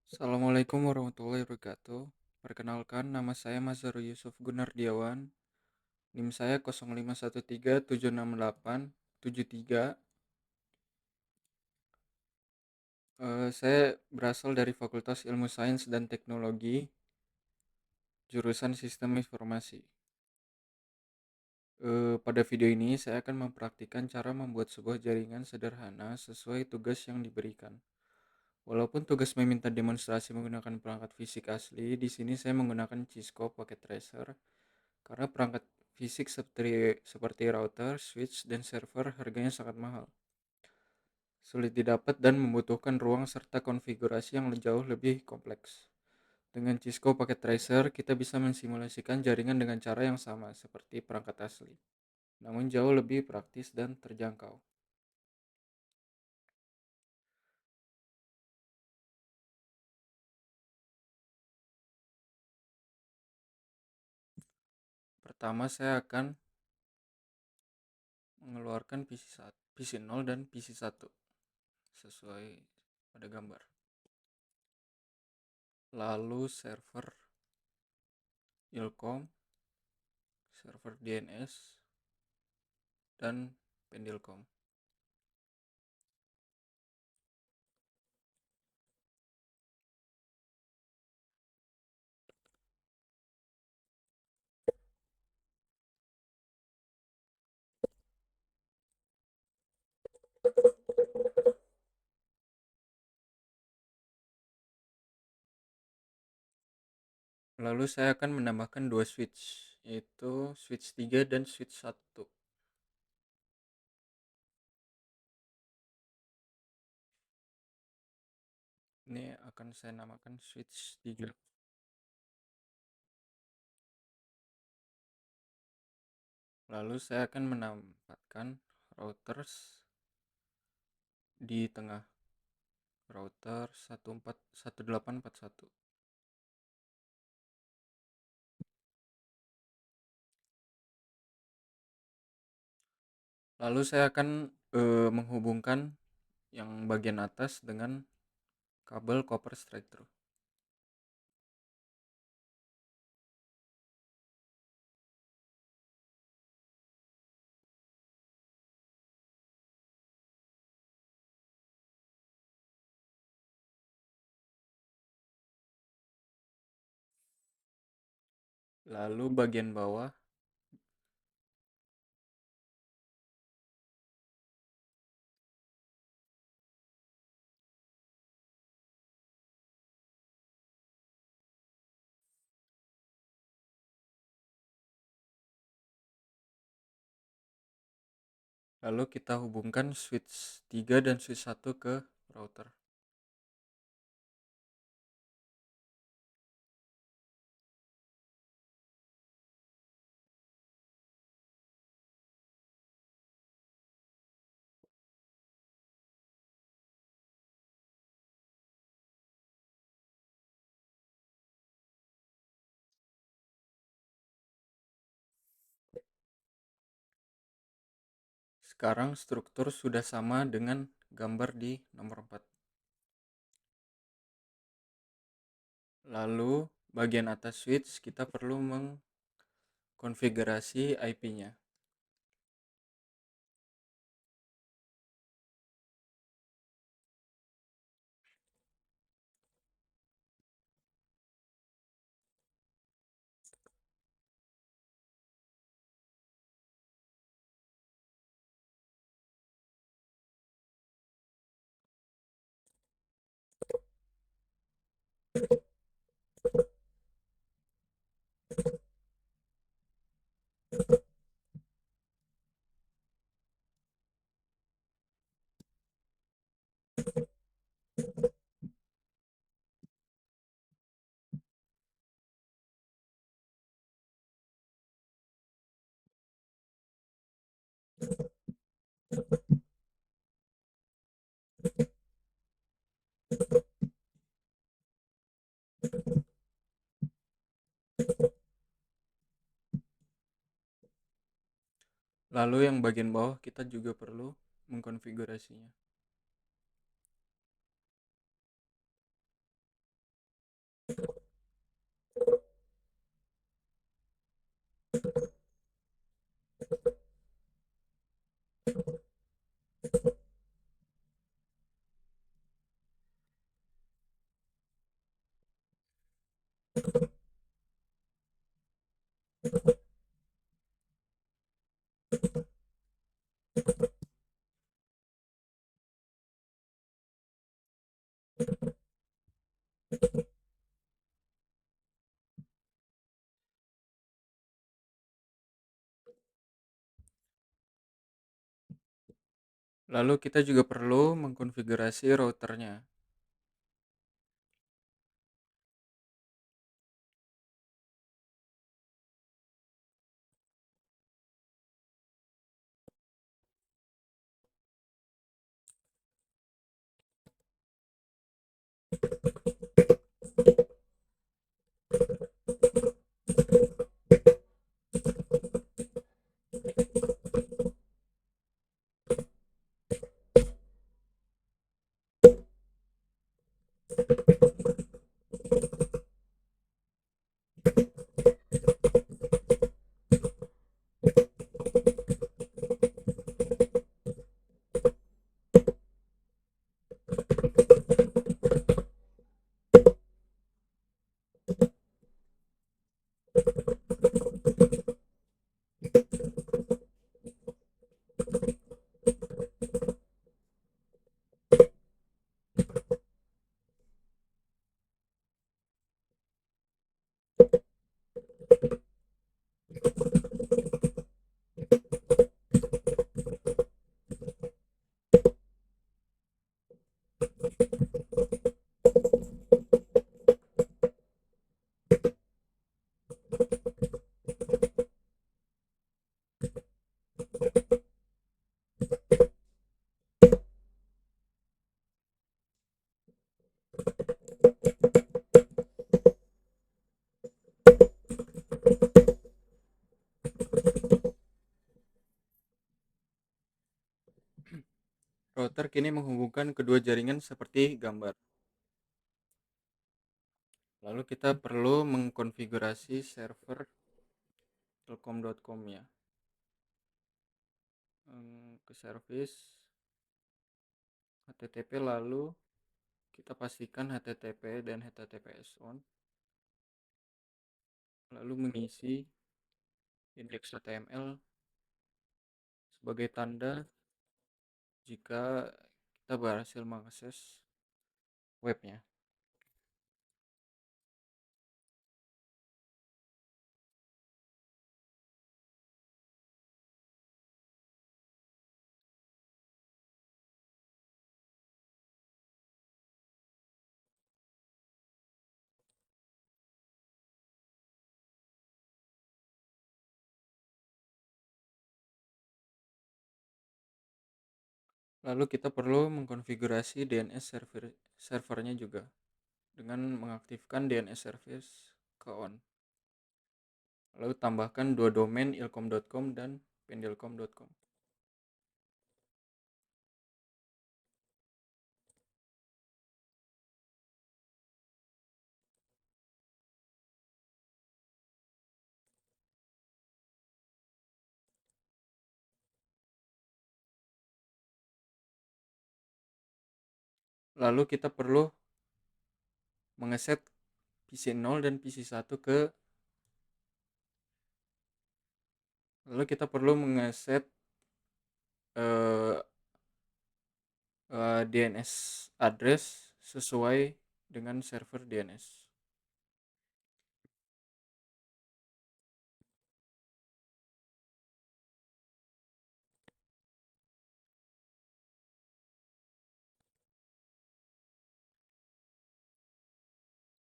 Assalamualaikum warahmatullahi wabarakatuh. Perkenalkan, nama saya Mazharul Yusuf Gunardiawan. NIM saya 0513768873. Saya berasal dari Fakultas Ilmu Sains dan Teknologi, jurusan Sistem Informasi. Pada video ini saya akan mempraktikkan cara membuat sebuah jaringan sederhana sesuai tugas yang diberikan. Walaupun tugas meminta demonstrasi menggunakan perangkat fisik asli, di sini saya menggunakan Cisco Pocket Tracer karena perangkat fisik seperti router, switch, dan server harganya sangat mahal, sulit didapat, dan membutuhkan ruang serta konfigurasi yang jauh lebih kompleks. Dengan Cisco Packet Tracer, kita bisa mensimulasikan jaringan dengan cara yang sama seperti perangkat asli, namun jauh lebih praktis dan terjangkau. Pertama, saya akan mengeluarkan PC 0 dan PC 1 sesuai pada gambar. Lalu server Ilkom, server DNS, dan Pendilkom. Lalu saya akan menambahkan dua switch, yaitu switch 3 dan switch 1. Ini akan saya namakan switch 3. Lalu saya akan menempatkan routers di tengah, router 1841. Lalu saya akan menghubungkan yang bagian atas dengan kabel copper straight through. Lalu bagian bawah, lalu kita hubungkan switch 3 dan switch 1 ke router. Sekarang struktur sudah sama dengan gambar di nomor 4. Lalu bagian atas switch kita perlu mengkonfigurasi IP-nya. Lalu yang bagian bawah kita juga perlu mengkonfigurasinya. Lalu kita juga perlu mengkonfigurasi routernya. Router kini menghubungkan kedua jaringan seperti gambar. Lalu kita perlu mengkonfigurasi server telkom.com ya. Ke service HTTP, lalu kita pastikan HTTP dan HTTPS on. Lalu mengisi index.html sebagai tanda jika kita berhasil mengakses webnya. Lalu kita perlu mengkonfigurasi servernya juga dengan mengaktifkan DNS service ke on. Lalu tambahkan dua domain ilkom.com dan pendelkom.com. Lalu kita perlu mengeset PC 0 dan PC 1 ke lalu kita perlu mengeset DNS address sesuai dengan server DNS.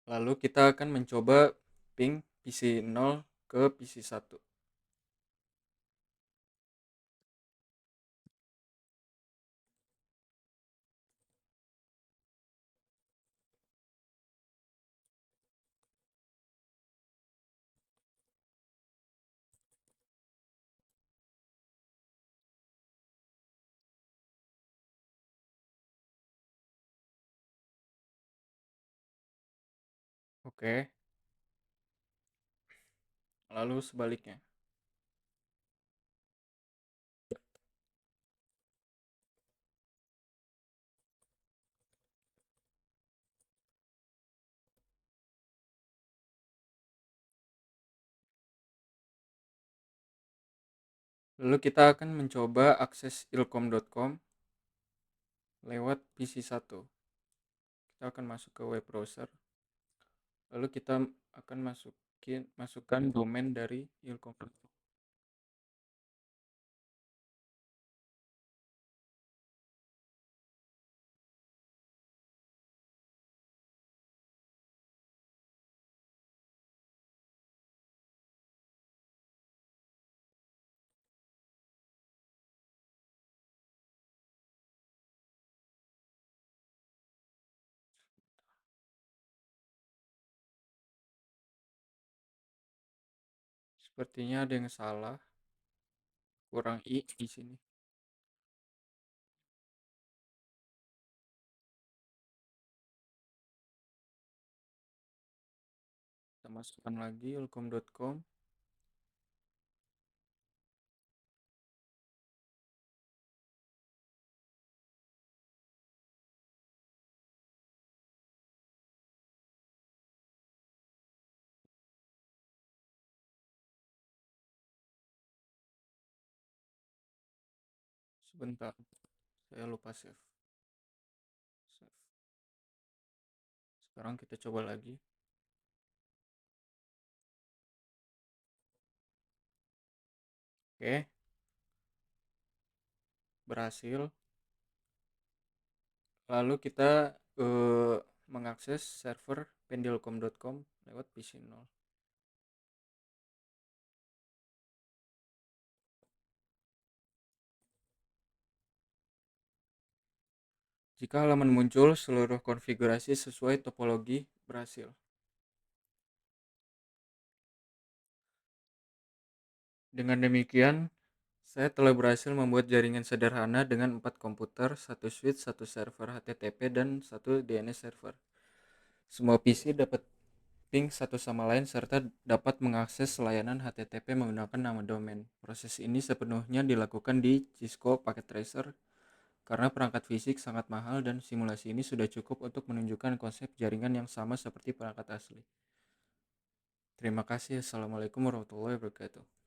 Lalu kita akan mencoba ping PC 0 ke PC 1. Oke. Lalu sebaliknya. Lalu kita akan mencoba akses ilkom.com lewat PC 1. Kita akan masuk ke web browser, lalu kita akan masukkan domain dari Ilkom. Sepertinya ada yang salah, kurang i di sini. Kita masukkan lagi ilkom.com. Sebentar, saya lupa save. Sekarang kita coba lagi. Oke, berhasil. Lalu kita mengakses server pendilkom.com lewat PC 0. Jika halaman muncul, seluruh konfigurasi sesuai topologi berhasil. Dengan demikian, saya telah berhasil membuat jaringan sederhana dengan 4 komputer, 1 switch, 1 server HTTP, dan 1 DNS server. Semua PC dapat ping satu sama lain serta dapat mengakses layanan HTTP menggunakan nama domain. Proses ini sepenuhnya dilakukan di Cisco Packet Tracer karena perangkat fisik sangat mahal dan simulasi ini sudah cukup untuk menunjukkan konsep jaringan yang sama seperti perangkat asli. Terima kasih. Assalamualaikum warahmatullahi wabarakatuh.